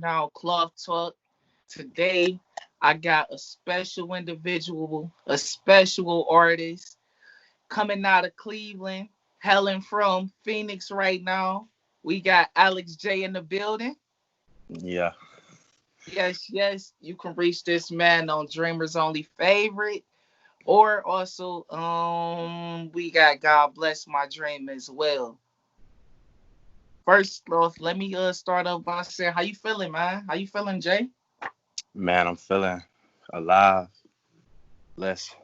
now Cloth Talk. Today, I got a special individual, a special artist coming out of Cleveland, hailing from Phoenix right now. We got Alex J in the building. Yeah, Yes, yes, you can reach this man on Dreamers Only Favorite. Or also, we got God Bless My Dream as well. First off, let me start off by saying, how you feeling, man? How you feeling, Jay? man, I'm feeling alive. Less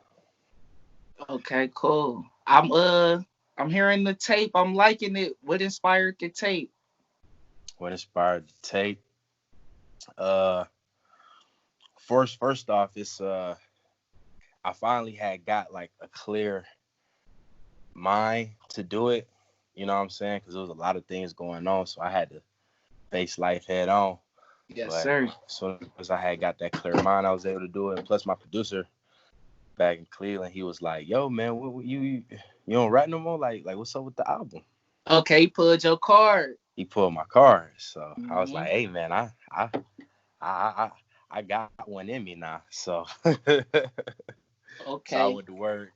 Okay, cool. I'm hearing the tape. I'm liking it. What inspired the tape? what inspired the tape. Uh, first off, it's I finally had got like a clear mind to do it. You know what I'm saying? Because there was a lot of things going on, so I had to face life head on. Yes, But sir. as soon as I had got that clear mind, I was able to do it. Plus, my producer back in Cleveland, he was like, "Yo, man, you don't rap no more? Like what's up with the album?" Okay, pulled your card. He pulled my card. So I was Hmm. like, "Hey, man, I, I, I got one in me now." So, so I Okay, went to work.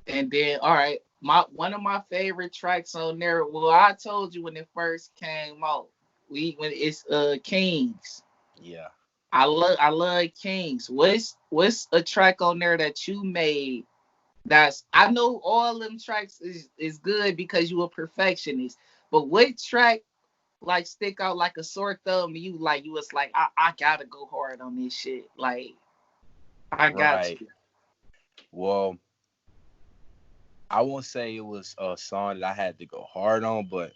and then all right, my one of my favorite tracks on there. Well, I told you when it first came out. We when it's Kings. Yeah, I love Kings. What's a track on there that you made? That's I know all them tracks is good because you a perfectionist. But what track like stick out like a sore thumb? You like you was like I gotta go hard on this shit. Like I got right. to. Well, I won't say it was a song that I had to go hard on, but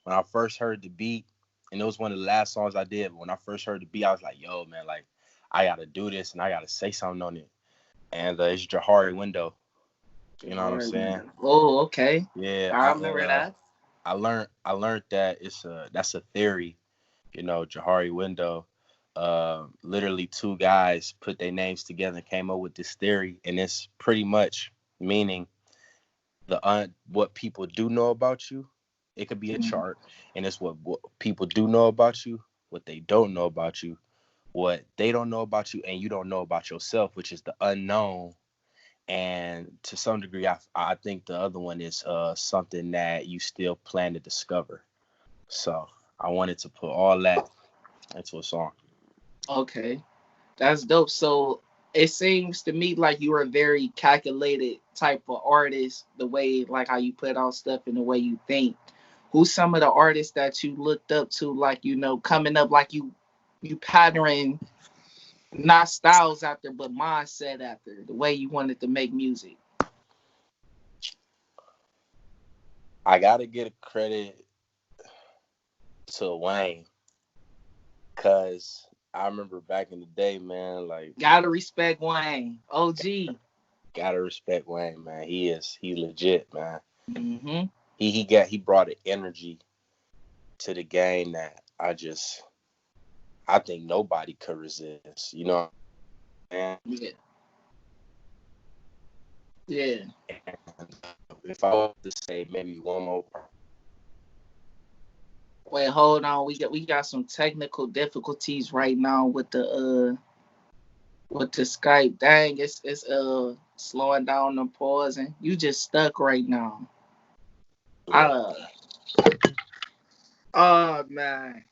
when I first heard the beat, and it was one of the last songs I did, but when I first heard the beat, I was like, "Yo, man, like I gotta do this and I gotta say something on it." And it's Jahari Window. You know what I'm Hard saying? window. Oh, okay. Yeah, I remember that. I learned that that's a theory. Jahari Window. Literally two guys put their names together and came up with this theory, and it's pretty much meaning what people do know about you. It could be a Mhm. chart, and it's what people do know about you, what they don't know about you, what they don't know about you, and you don't know about yourself, which is the unknown. And to some degree, I think the other one is something that you still plan to discover. So I wanted to put all that into a song. Okay. That's dope. So it seems to me like you are a very calculated type of artist, the way like how you put out stuff and the way you think. Who's some of the artists that you looked up to, like coming up, like you patterning not styles after, but mindset after the way you wanted to make music. I gotta get a credit to Wayne, cause I remember back in the day, man. Like, Gotta respect Wayne, OG. gotta respect Wayne, man. He legit, man. Hmm. He brought an energy to the game that I think nobody could resist. You know what I'm saying? Yeah, yeah. And if I was to say maybe one more Wait, hold on. We got some technical difficulties right now with the Skype. Dang, it's slowing down and pausing. You just stuck right now. yeah, Uh oh man.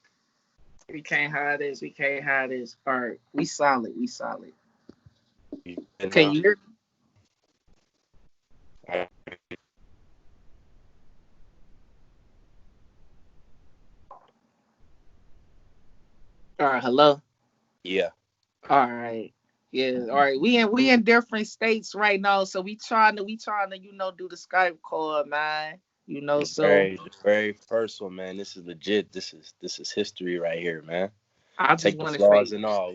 We can't hide this. We can't hide this. Alright, we solid. We solid. you good Can now? you hear? Alright, hello. Yeah, Alright. Yeah, all right. We in different states right now, so we trying to do the Skype call, man. So the very first one, man. This is legit. This is history right here, man. I just Take the want to flaws say and all.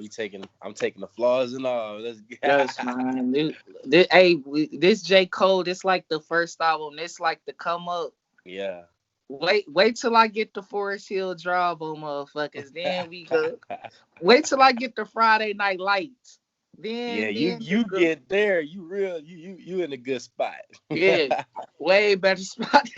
I'm taking the flaws and all. Let's yes, get. man. This J Cole, this like the first album. This like the come up. Yeah. Wait till I get the Forest Hill Drive on motherfuckers. Then we go. Wait till I get the Friday Night Lights. Yeah, Then you then the you good. get there, you real you in a good spot. Yeah, way better spot.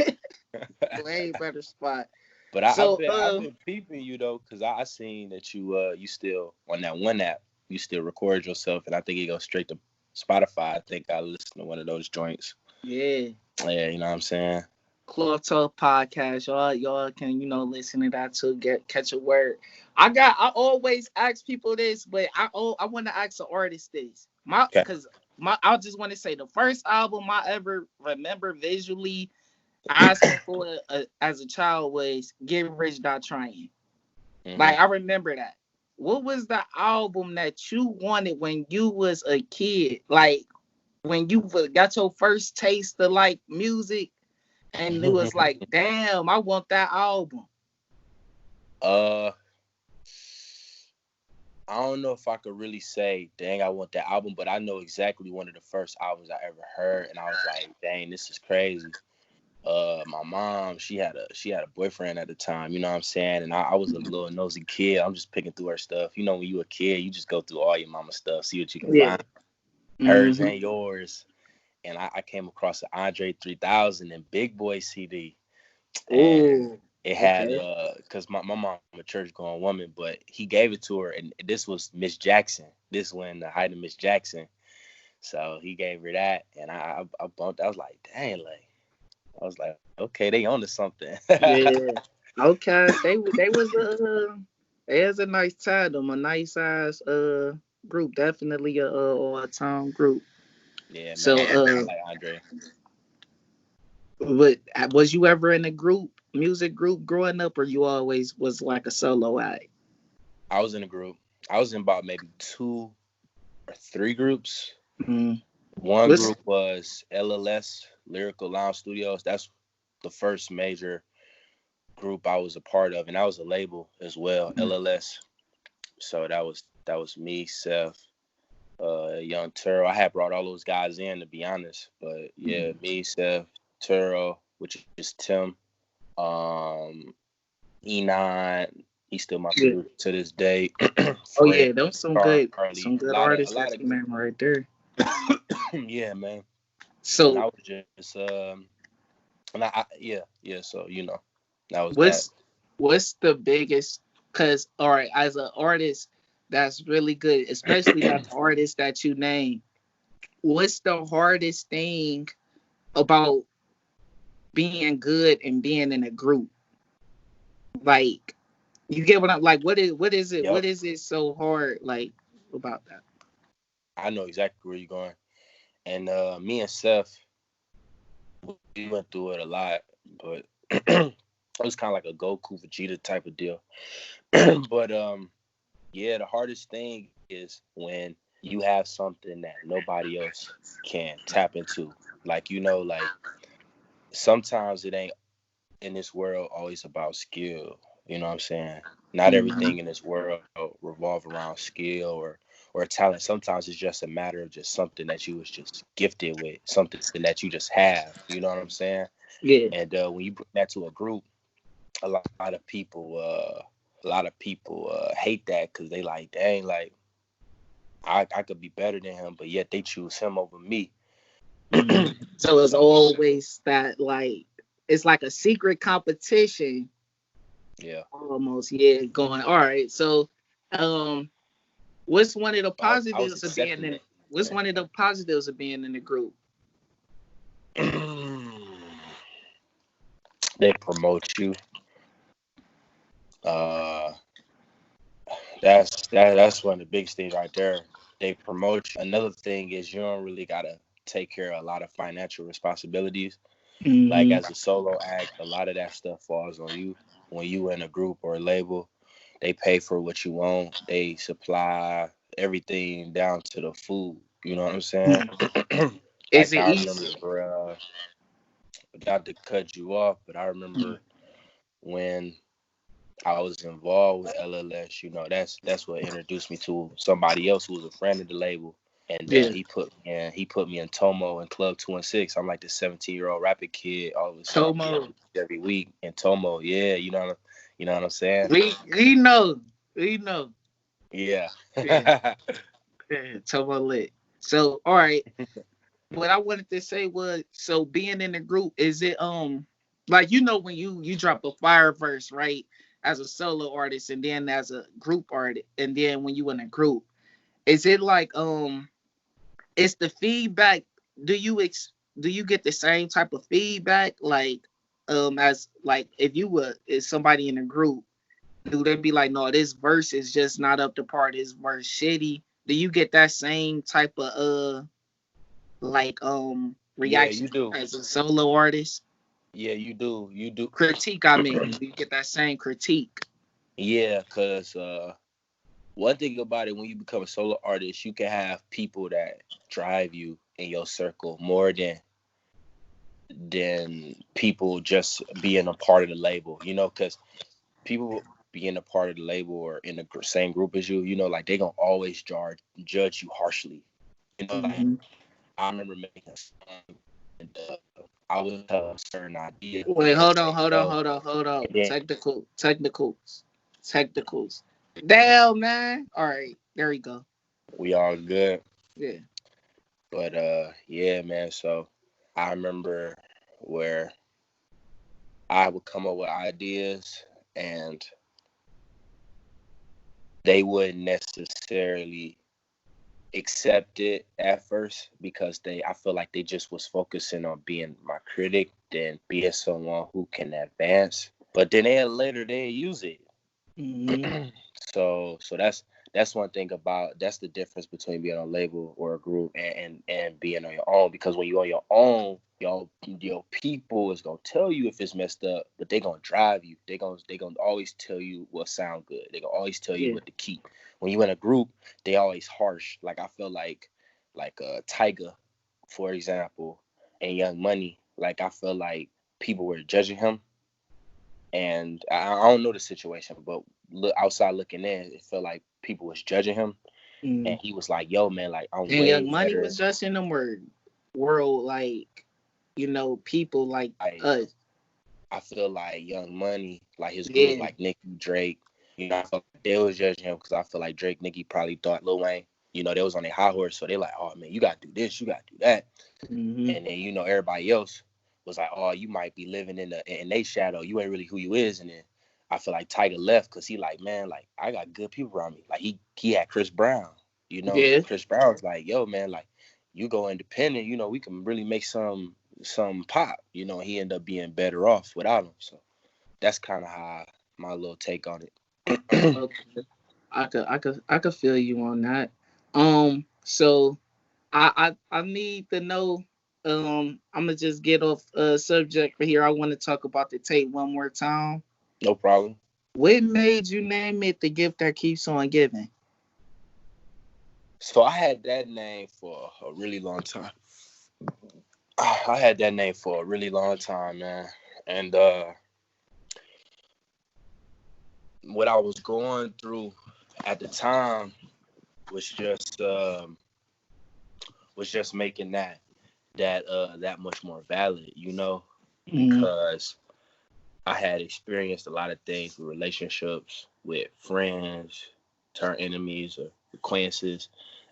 Way better spot. But So I've been peeping you though, cause I seen that you still on that one app, you still record yourself, and I think it goes straight to Spotify. I think I listened to one of those joints. yeah. Yeah, you know what I'm saying. Club Talk podcast. Y'all can, listen to that to catch a word. I always ask people this, but I want to ask the artist this. Okay. I just want to say the first album I ever remember visually asking for as a child was Get Rich Die Trying. Mm-hmm. Like I remember that. What was the album that you wanted when you was a kid? Like when you got your first taste of like music and it was like, damn, I want that album. uh, I don't know if I could really say, dang, I want that album, but I know exactly one of the first albums I ever heard, and I was like, dang, this is crazy. My mom, she had a boyfriend at the time, you know what I'm saying? And I was a little nosy kid. I'm just picking through her stuff. You know, when you a kid, you just go through all your mama's stuff, see what you can Yeah. find, hers and yours. And I came across the Andre 3000 and Big Boy CD. And Oh, it had okay. because my mom a church going woman, but he gave it to her, and this was Miss Jackson. This when the height of Miss Jackson. So he gave her that, and I bumped. I was like, dang, like I was like, okay, they on to something. Yeah. Okay. They was a nice tandem, a nice size group, definitely a all time group. Yeah, man, So I like Andre. but was you ever in a music group growing up, or you always was like a solo act? I was in a group. I was in about maybe 2 or 3 groups. Mm. One What's group was LLS, Lyrical Lounge Studios. That's the first major group I was a part of, and that was a label as well, LLS. So that was me, Seth, Young Turo. I had brought all those guys in, to be honest, but yeah, me, Seth, Turo, which is Tim, E9. He's still my yeah. producer to this day. Oh Fred, yeah, those Carly, some a good lot of a artists lot that of you name right there. yeah, man. And I So was just and yeah. So that was that. what's what's the biggest? Because all right, as an artist that's really good, especially that artist that you name, what's the hardest thing about being good and being in a group? Like you get what I'm like. What Yep, is it so hard like about that? I know exactly where you're going. And me and Seth, we went through it a lot, but it was kind of like a Goku Vegeta type of deal. But yeah, the hardest thing is when you have something that nobody else can tap into. Like like sometimes it ain't in this world always about skill. You know what I'm saying? Not Mhm. everything in this world revolve around skill or talent. Sometimes it's just a matter of just something that you was just gifted with, something that you just have. You know what I'm saying? Yeah. And when you bring that to a group, a lot of people, hate that because they like, dang, like I could be better than him, but yet they choose him over me. So it's So always that like it's like a secret competition yeah, almost. Yeah, going all right. So um what's one of the I was positives of being accepting in it. what's one of the positives of being in the group? They promote you. Uh, that's one of the biggest things right there. They promote you. Another thing is you don't really gotta take care of a lot of financial responsibilities. Like Hmm. as a solo act, a lot of that stuff falls on you. When you in a group or a label, they pay for what you want. They supply everything down to the food. You know what I'm saying? Is Like it I easy? remember, not to cut you off, but I remember when I was involved with LLS. That's what introduced me to somebody else who was a friend of the label, and Yeah. he put me in Tomo and Club 2 and 6. I'm like the 17-year-old rapper kid. All of a sudden, I'm getting Tomo. every week in Tomo. Yeah, you know what I'm saying? We know. We know. Yeah. Yeah. Yeah. Tomo lit. So all right. What I wanted to say was so being in the group, is it Like, you know, when you drop a fire verse, right, as a solo artist and then as a group artist, and then when you in a group, is it like is the feedback, do you do you get the same type of feedback, like as like if you were is somebody in a group, do they be like, no, this verse is just not up to par, this verse shitty? Do you get that same type of like Yeah, reaction you do. as a solo artist? Yeah, you do. You do. Critique, I mean, do you get that same critique? Yeah, cause one thing about it, when you become a solo artist, you can have people that drive you in your circle more than people just being a part of the label. You know, cause people being a part of the label or in the same group as you, you know, like they gonna always judge you harshly. You know, like Hmm. I remember making a song and I was telling a certain idea, and Wait, they was hold on, like, hold on, "Yo," hold on, hold on. and then Technicals. Damn, man. All right, there we go. we all good. Yeah. But yeah, man. So I remember where I would come up with ideas, and they wouldn't necessarily accept it at first because I feel like they just was focusing on being my critic than being someone who can advance. But then later they use it. Hmm. So that's one thing about, that's the difference between being on a label or a group and being on your own. Because when you're on your own, your people is gonna tell you if it's messed up, but they gonna drive you. They gonna always tell you what sound good. They gonna always tell you Yeah. what to keep. When you in a group, they always harsh. Like I feel like Tyga, for example, and Young Money. Like I feel like people were judging him, and I don't know the situation, but outside looking in, it felt like people was judging him, Mm. and he was like, "Yo, man, like I'm And way Young Money was better." just in them world, like, people like I us. I feel like Young Money, like his group, Yeah. like Nicki, Drake, I felt like they was judging him because I feel like Drake, Nicki probably thought Lil Wayne, they was on their high horse, so they like, "Oh man, you gotta do this, you gotta do that," Hmm. and then everybody else was like, "Oh, you might be living in their shadow. You ain't really who you is." And then I feel like Tiger left because he like, man, like I got good people around me. Like he had Chris Brown. Yeah. Chris Brown's like, "Yo, man, like you go independent. We can really make some pop." He ended up being better off without him. So that's kind of how my little take on it. Okay. I could feel you on that. So I need to know. I'm gonna just get off subject for here. I want to talk about the tape one more time. No problem. What made you name it the gift that keeps on giving? So I had that name for a really long time. I had that name for a really long time, man. And what I was going through at the time was just making that much more valid, Mm. because I had experienced a lot of things with relationships with friends, turn enemies or acquaintances,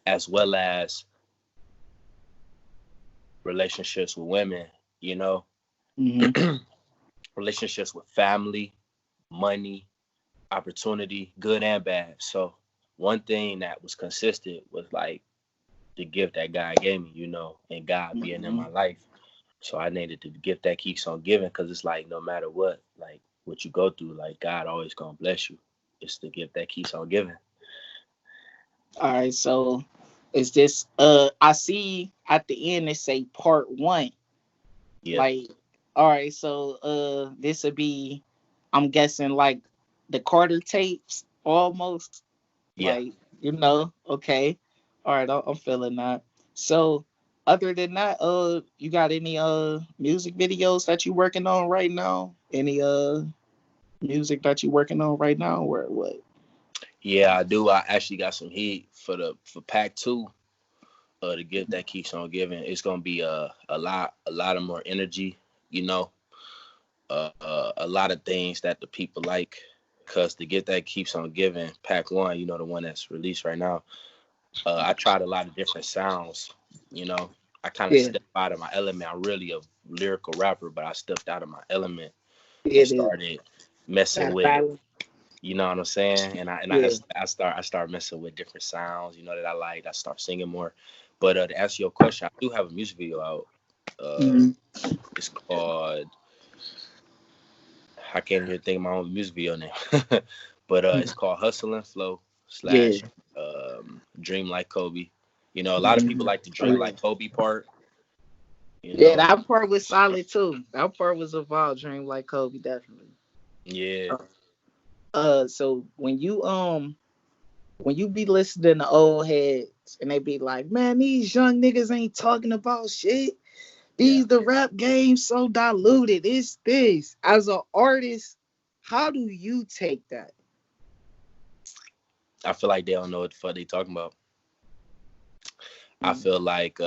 as well as relationships with women, you know, Hmm. relationships with family, money, opportunity, good and bad. So one thing that was consistent was like the gift that God gave me, and God being in Hmm. my life. So I named it the gift that keeps on giving, because it's like no matter what, like what you go through, like God always gonna bless you. It's the gift that keeps on giving. All right. So is this? I see at the end it say part one. Yeah, Like, all right. So this would be, I'm guessing, like the Carter tapes almost. yeah. Like, okay. All right, I'm feeling that. So, other than that, you got any music videos that you working on right now? Any music that you working on right now, or what? Yeah, I do. I actually got some heat for Pack 2. The gift that keeps on giving. It's gonna be a lot of more energy, you know, a lot of things that the people like. Cause the gift that keeps on giving, Pack 1, the one that's released right now. I tried a lot of different sounds, you know. I kind of Yeah. stepped out of my element. I'm really a lyrical rapper, but I stepped out of my element and It is started messing that with, balance. you know what I'm saying? And Yeah. I start messing with different sounds, you know, that I like. I start singing more. But to answer your question, I do have a music video out. Hmm. It's called, I can't even think of my own music video name, but it's called Hustle and Flow Yeah. slash Dream Like Kobe. You know, a lot of people Hmm. like the Oh Dream yeah. Like Kobe part. You Yeah, know, that part was solid too. That part was a wild dream like Kobe, definitely. yeah. So when you be listening to old heads and they be like, man, these young niggas ain't talking about shit. Yeah, The rap game so diluted. It's this. As an artist, how do you take that? I feel like they don't know what the fuck they talking about. I Mm. feel like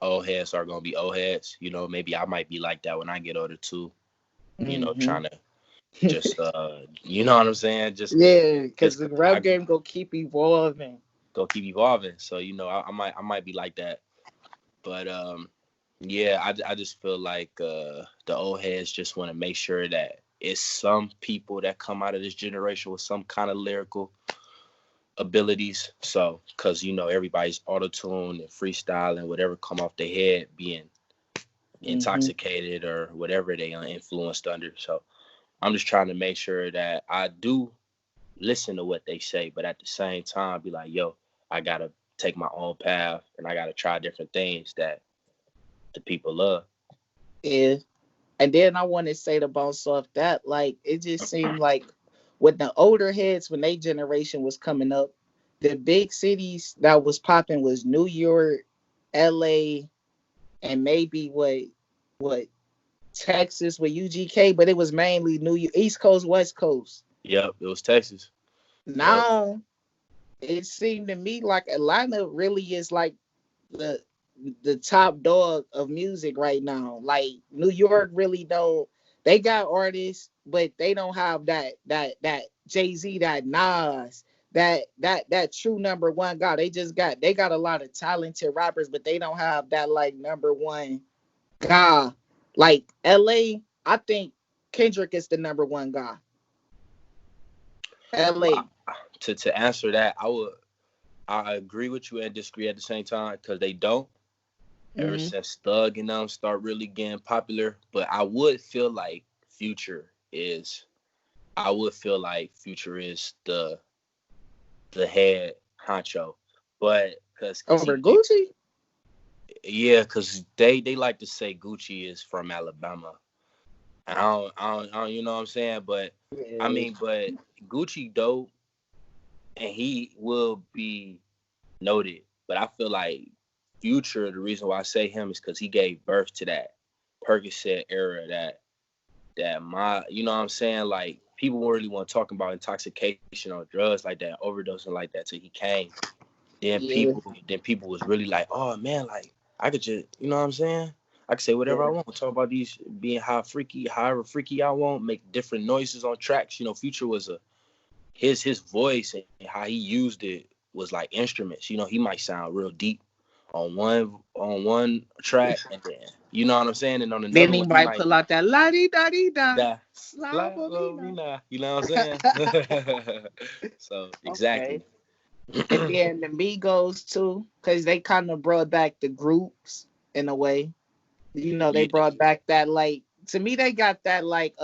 old heads are gonna be old heads. You know, maybe I might be like that when I get older too. You know, Hmm. trying to just you know what I'm saying? Yeah, because Just the cause rap I game go keep evolving. go keep evolving. So you know, I might be like that. But yeah, I just feel like the old heads just want to make sure that it's some people that come out of this generation with some kind of lyrical abilities. So, cause you know everybody's auto tune and freestyle and whatever come off their head being Hmm. intoxicated or whatever they are influenced under. So I'm just trying to make sure that I do listen to what they say, but at the same time be like, yo, I gotta take my own path and I gotta try different things that the people love. Yeah. And then I want to say to bounce off that, like, it just seemed like with the older heads, when they generation was coming up, the big cities that was popping was New York, LA, and maybe what Texas with UGK, but it was mainly New York, East Coast, West Coast. Yep, it was Texas. Yep. Now it seemed to me like Atlanta really is like the the top dog of music right now. Like New York really don't. They got artists, but they don't have that Jay-Z, that Nas, that true number one guy. They got a lot of talented rappers, but they don't have that like number one guy. Like LA, I think Kendrick is the number one guy. Well, LA. to answer that, I agree with you and disagree at the same time because they don't. Ever Hmm. since Thug and them start really getting popular, but I would feel like Future is the head honcho, but because Over Gucci. yeah, because they like to say Gucci is from Alabama. You know what I'm saying? But I Yeah. mean, but Gucci dope, and he will be noted. But I feel like Future, the reason why I say him is because he gave birth to that Percocet era, you know what I'm saying? Like people weren't really want to talk about intoxication or drugs like that, overdosing like that till he came. Then Yeah. people was really like, oh man, like I could just, you know what I'm saying? I could say whatever I Yeah. want. Talk about these being however freaky I want, make different noises on tracks. You know, Future was his voice and how he used it was like instruments. You know, he might sound real deep on one track, and then you know what I'm saying, and on Then another he one he might might pull out that la di da di da. die. Slavovina. You know what I'm saying? So Okay. exactly. And then the Migos too, because they kind of brought back the groups in a way. You know, they Yeah, brought back that like to me they got that like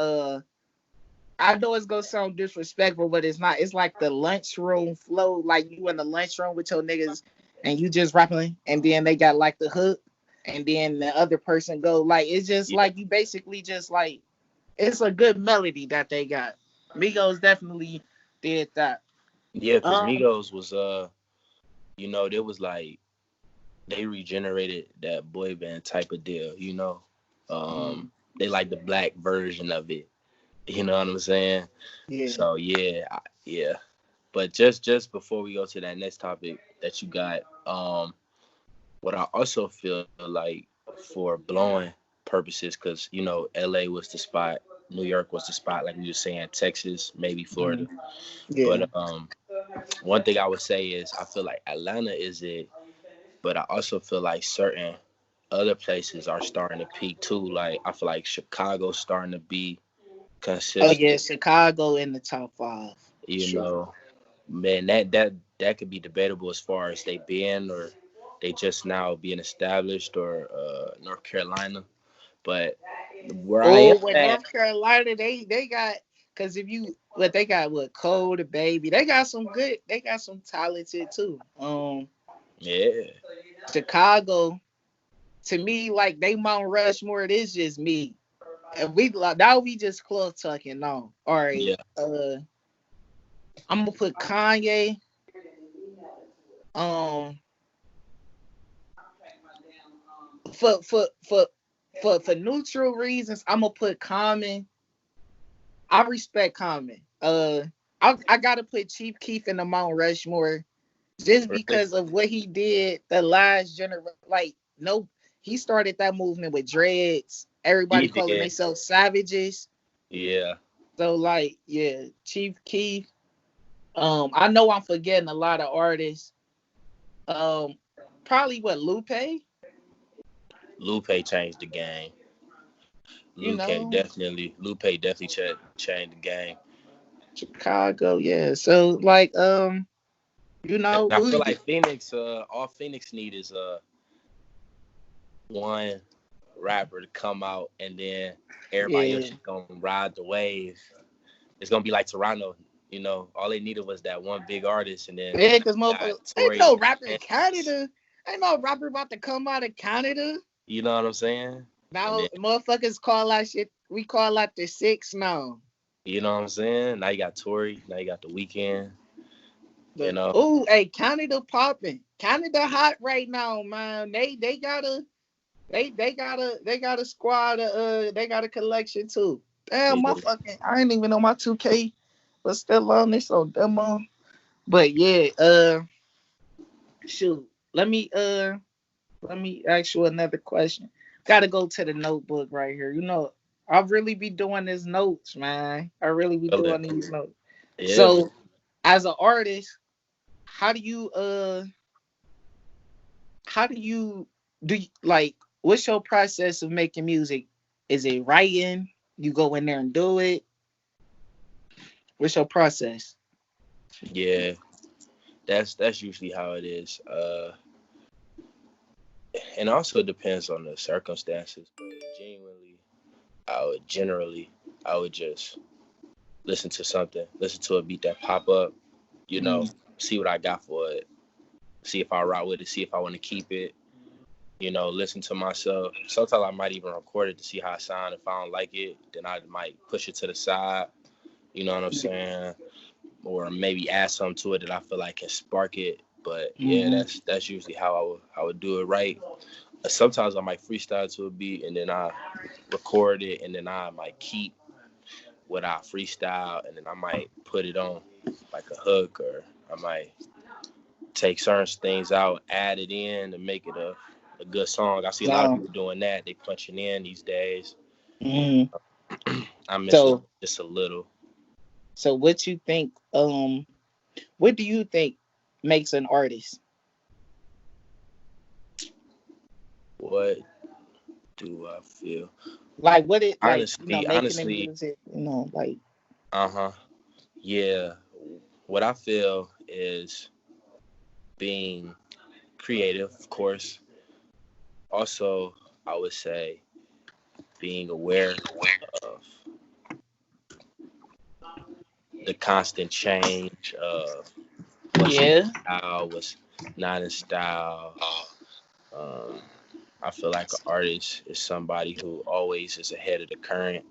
I know it's gonna sound disrespectful, but it's not. It's like the lunchroom flow, like you in the lunchroom with your niggas and you just rapping, and then they got like the hook, and then the other person go like it's just yeah, like you basically just like it's a good melody that they got. Migos definitely did that. yeah. Cause Um, Migos was you know, they was like they regenerated that boy band type of deal. You know, mm, they like the black version of it. You know what I'm saying? yeah. So yeah, yeah. But just before we go to that next topic that you got, what I also feel like for blowing purposes, because you know LA was the spot, New York was the spot, like we were saying, Texas, maybe Florida. Mm, yeah. But one thing I would say is I feel like Atlanta is it but I also feel like certain other places are starting to peak too. Like I feel like Chicago's starting to be Oh yeah, consistent. Chicago in the top five. You Sure. know, man, that could be debatable as far as they been or they just now being established or North Carolina. But where I am Oh, with at, North Carolina, they got because if you what they got with Cole the baby, they got some talented too. yeah, Chicago to me like they Mount Rushmore. It is just me. And we like now we just club talking now. All right, yeah, I'm gonna put Kanye. Um, for for for for neutral reasons, I'm gonna put Common. I respect Common. I gotta put Chief Keef in the Mount Rushmore just really, because of what he did the last generation. Like, no, he started that movement with dreads. Everybody he calling did, themselves savages. yeah. So, like, yeah, Chief Keef. I know I'm forgetting a lot of artists. Um, Probably what Lupe. Lupe changed the game. You know, Lupe definitely changed the game. Chicago. Yeah. So, like, And I who feel you? like Phoenix, all Phoenix need is one rapper to come out, and then everybody else Yeah. is gonna ride the wave. It's gonna be like Toronto. All they needed was that one big artist, and then Yeah, because got motherfucker, ain't Tory no rapper in Lanez. Canada. Ain't no rapper about to come out of Canada. You know what I'm saying? And Now then motherfuckers call that shit. We call that the six now. you know what I'm saying? Now you got Tory. Now you got the Weeknd. You But know, oh, hey, Canada popping. Canada hot right now, man. They got a squad. They got a collection too. Damn, my yeah. fucking. I ain't even know my 2K was still on this on demo. But yeah, shoot. Let me ask you another question. Got to go to the notebook right here. I really be doing these notes, man. I really be Feel it. doing these notes. Yeah, man. So, as an artist, how do you how do you like what's your process of making music? Is it writing? You go in there and do it? What's your process? Yeah. That's usually how it is. And also depends on the circumstances, but genuinely, generally I would just listen to a beat that pop up, you know, Mm. see what I got for it, see if I rock with it, see if I want to keep it, listen to myself. Sometimes I might even record it to see how it sounds. If I don't like it, then I might push it to the side, you know what I'm saying? Or maybe add something to it that I feel like can spark it. But yeah, Mm-hmm. that's usually how I would do it right. Sometimes I might freestyle to a beat and then I record it and then I might keep what I freestyle and then I might put it on like a hook or I might take certain things out, add it in to make it a good song. I see a lot of Wow. people doing that. They punching in these days. Mm-hmm. I mess with So just a little. what you think? What do you think makes an artist? What do I feel? Like what it like? Making the Honestly, music. Like. uh-huh. Yeah. What I feel is being creative, of course. Also, I would say being aware of the constant change of what's in Yeah. style, what's not in style. Um, I feel like an artist is somebody who always is ahead of the current.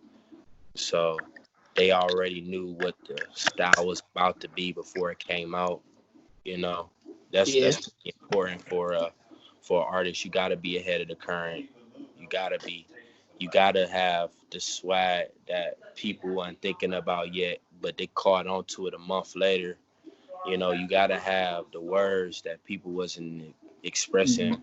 So they already knew what the style was about to be before it came out. You know, Yeah. that's important for an artist. You got to be ahead of the current. You gotta be. You gotta have the swag that people weren't thinking about yet, but they caught on to it a month later. You gotta have the words that people wasn't Mm-hmm. expressing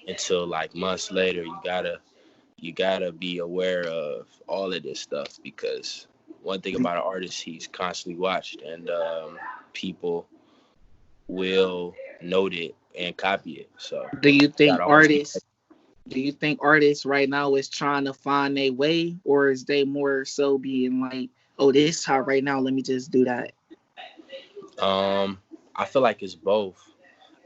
until like months later. You gotta be aware of all of this stuff because one thing about an artist, he's constantly watched, and people will note it and copy it. So Do you think gotta always be. artists do you think artists right now is trying to find their way, or is they more so being like, oh, this hot right now, let me just do that? Um, I feel like it's both.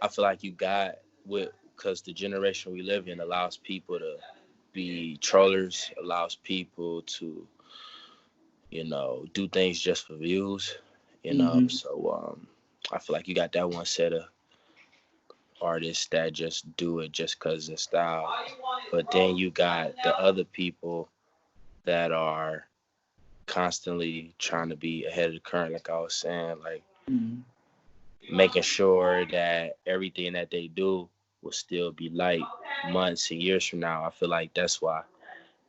I feel like you got with because the generation we live in allows people to be trollers, allows people to do things just for views. Hmm. So I feel like you got that one set of artists that just do it just because it's style, but then you got the other people that are constantly trying to be ahead of the current, like I was saying, like Hmm. making sure that everything that they do will still be light months and years from now. I feel like that's why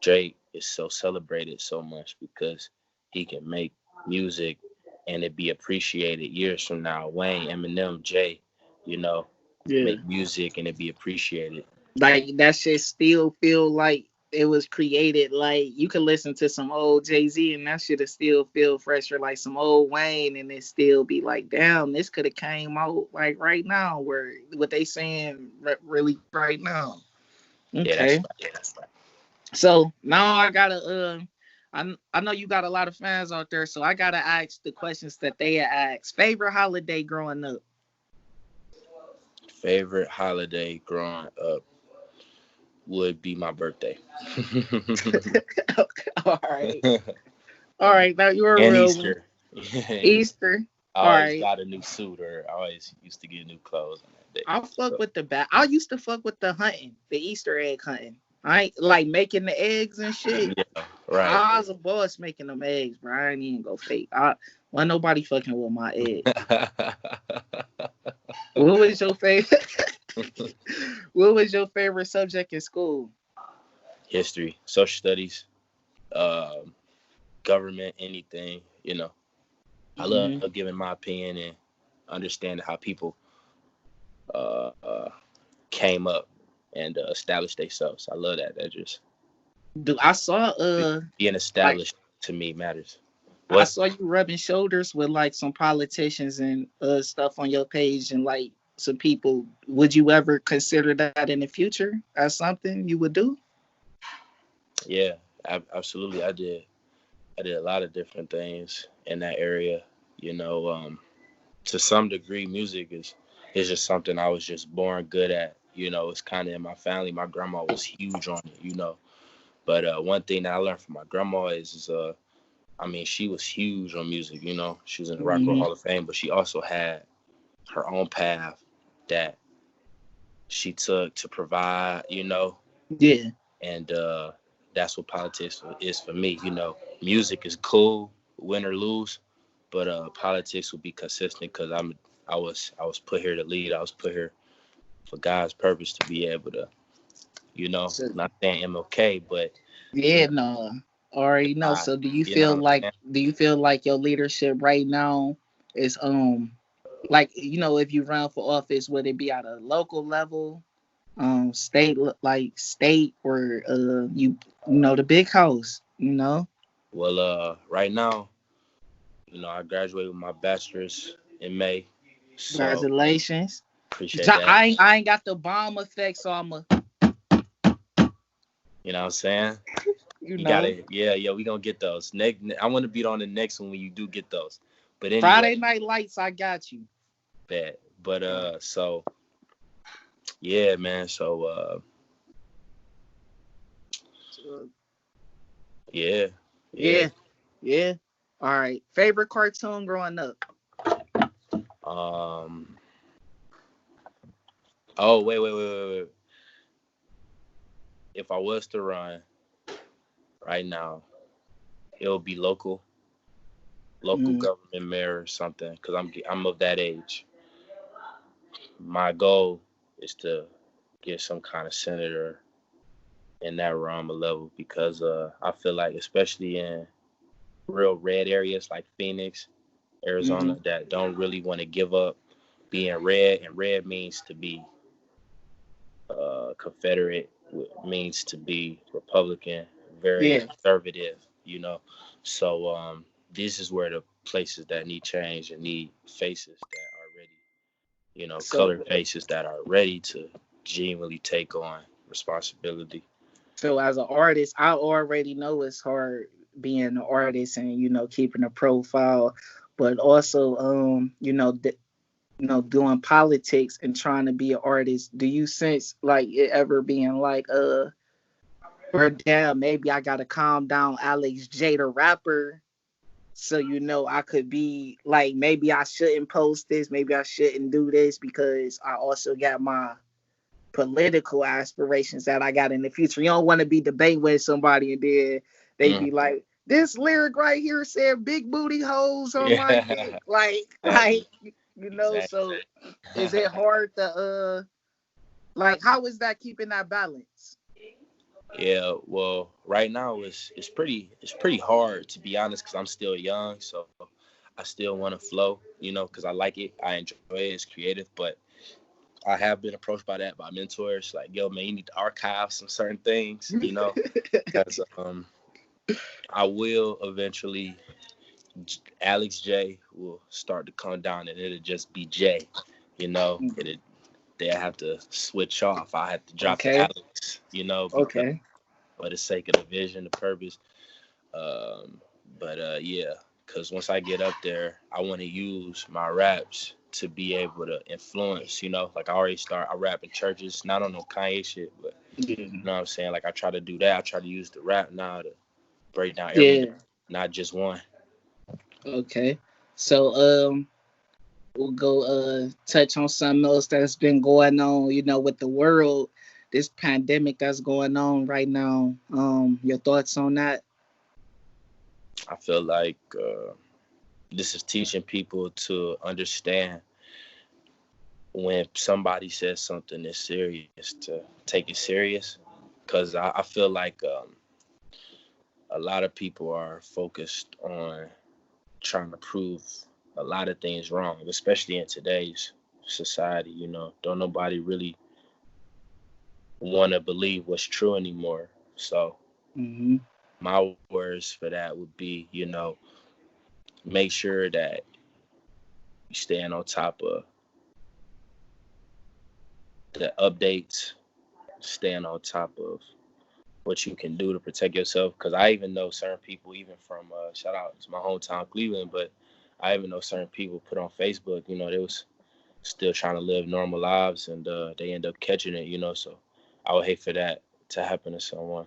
Drake is so celebrated so much because he can make music and it be appreciated years from now. Wayne, Eminem, Jay, you know, Yeah. make music and it be appreciated. Like that shit still feel like it was created. Like you could listen to some old Jay-Z and that shit still feel fresh, or like some old Wayne and it still be like, damn, this could have came out like right now, where what they saying really right now. Yeah, that's Okay. right. So now I gotta I know you got a lot of fans out there, so I gotta ask the questions that they ask. Favorite holiday growing up? Favorite holiday growing up would be my birthday. All right. All right, now you're a And real one. Easter. And Easter. Easter. I All always right. got a new suit or I always used to get new clothes on that day. I fuck So with the bat. I used to fuck with the hunting, the Easter egg hunting. I ain't like making the eggs and shit. yeah, right. I was a boss making them eggs, bro. I ain't even go fake. I wasn't nobody fucking with my eggs. What was your favorite? What was your favorite subject in school? History, social studies, um, government, anything. I love Hmm. giving my opinion and understanding how people uh, uh, came up and established themselves. I love that. That just Do I saw being like established to me matters. I What? saw you rubbing shoulders with like some politicians and stuff on your page and like some people. Would you ever consider that in the future as something you would do? Yeah, absolutely. I did. I did a lot of different things in that area. You know, to some degree, music is just something I was just born good at. It's kind of in my family. My grandma was huge on it. But one thing that I learned from my grandma is I mean, she was huge on music. She was in the Rock and Roll Hmm. Hall of Fame, but she also had her own path that she took to provide. Yeah. And that's what politics is for me. Music is cool, win or lose, but politics will be consistent because I was put here to lead. I was put here for God's purpose to be able to, So not saying MLK, but you yeah, know, no, already know. I, So you know what I'm saying? do you feel like your leadership right now is like if you run for office, would it be at a local level, state like state, or the big house, Well, right now, I graduated with my bachelor's in May, so Congratulations. appreciate that. I ain't got the bomb effect, so I'm a You know what I'm saying? you You know gotta, yeah, we gonna get those. Next, I want to be on the next one when you do get those. But anyway, Friday Night Lights. I got you. bad. But so yeah, man. So So, yeah, yeah. yeah, yeah. All right. Favorite cartoon growing up? Um. Oh, wait. If I was to run right now, it'll be local Mm, government mayor or something. Cause I'm of that age. My goal is to get some kind of senator in that realm of level because I feel like especially in real red areas like Phoenix, mm-hmm. Arizona, that don't really want to give up being red, and red means to be Confederate, means to be Republican, very Yeah. conservative. So this is where the places that need change and need faces that are ready, So colored faces that are ready to genuinely take on responsibility. so as an artist, I already know it's hard being an artist and keeping a profile, but also doing politics and trying to be an artist. Do you sense like it ever being like or damn, maybe I gotta calm down Alex J the rapper, so I could be like, maybe I shouldn't post this, maybe I shouldn't do this because I also got my political aspirations that I got in the future. You don't want to be debating with somebody and then they Mm. be like, this lyric right here said big booty hoes on my dick. Yeah, Like, exactly, exactly. so is it hard to like, how is that keeping that balance? Yeah, well, right now it's pretty hard, to be honest, because I'm still young, so I still want to flow, because I like it, I enjoy it, it's creative, but I have been approached by mentors like, yo, man, you need to archive some certain things, because I will eventually, Alex J will start to come down and it'll just be J, it they have to switch off. I have to drop the Okay. Alex, because Okay. for the sake of the vision, the purpose. Um, but yeah, because once I get up there, I want to use my raps to be able to influence. Like I rap in churches, not on no Kanye shit, but Yeah. you know what I'm saying. Like I try to do that. I try to use the rap now to break down every, Yeah. not just one. Okay. So we'll go touch on something else that's been going on, with the world, this pandemic that's going on right now. Your thoughts on that? I feel like this is teaching people to understand when somebody says something is serious to take it serious, because I feel like a lot of people are focused on trying to prove a lot of things wrong, especially in today's society. Don't nobody really want to believe what's true anymore. So Mm-hmm. my words for that would be, make sure that you stand on top of the updates, stand on top of what you can do to protect yourself. Because I even know certain people, even from shout out to my hometown Cleveland, but I even know certain people put on Facebook, they was still trying to live normal lives, and they end up catching it, So I would hate for that to happen to someone.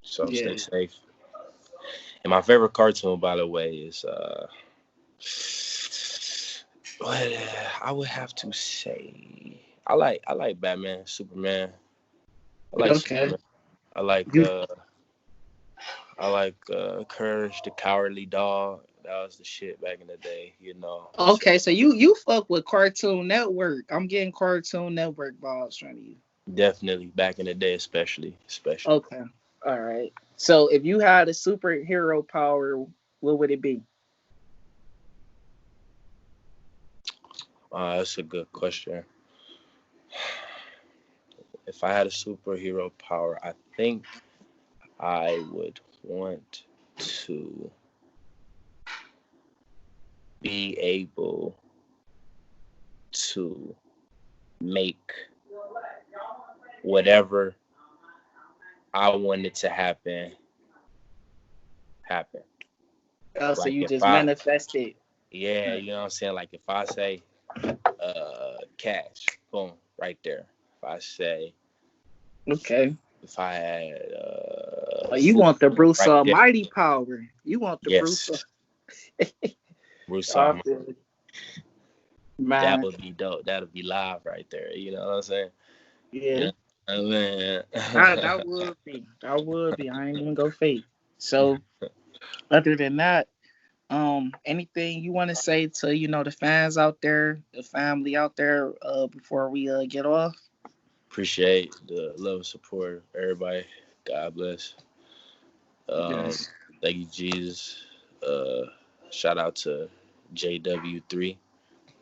So stay Yeah. safe. And my favorite cartoon, by the way, is what I would have to say. I like Batman, Superman. I like Okay. Superman. I like You uh I like Courage the Cowardly Dog. That was the shit back in the day, So okay? So you fuck with Cartoon Network. I'm getting Cartoon Network vibes from you. definitely back in the day, especially. Okay. All right. So if you had a superhero power, what would it be? That's a good question. If I had a superhero power, I think I would want to be able to make whatever I wanted to happen. Oh, so Like you if just I, manifested. yeah, you know what I'm saying? Like if I say cash, boom, right there. If I say, Okay. if I had Oh, you food, want the Bruce right there. Almighty power. You want the Bruce. Yes, Bruce I Almighty. feel it. That Man. would be dope. That would be live right there. You know what I'm saying? You Yeah. know what I'm saying? That would be. That would be. I ain't even go fake. So other than that, anything you want to say to the fans out there, the family out there, before we get off? Appreciate the love and support, everybody. God bless. Um, Yes. thank you, Jesus. Uh, shout out to JW3.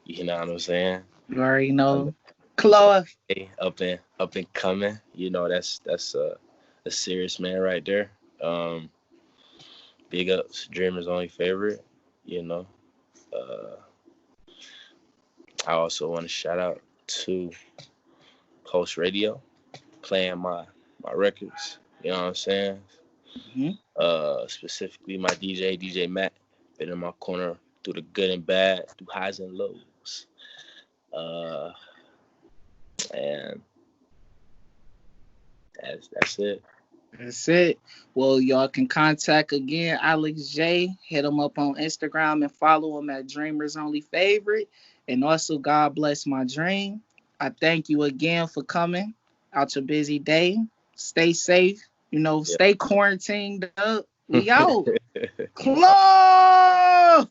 You know what I'm saying? You already Um, know. Cloth. hey, up and coming. That's a serious man right there. Um, big ups, Dreamer's only favorite. You know. Uh, I also want to shout out to Coast Radio, playing my records. You know what I'm saying? Specifically my DJ Matt, been in my corner through the good and bad, through highs and lows. And that's it. That's it. Well, y'all can contact again Alex J. Hit him up on Instagram and follow him at Dreamers Only Favorite. And also, God bless my dream. I thank you again for coming out your busy day. Stay safe. Stay quarantined up. We out. Club!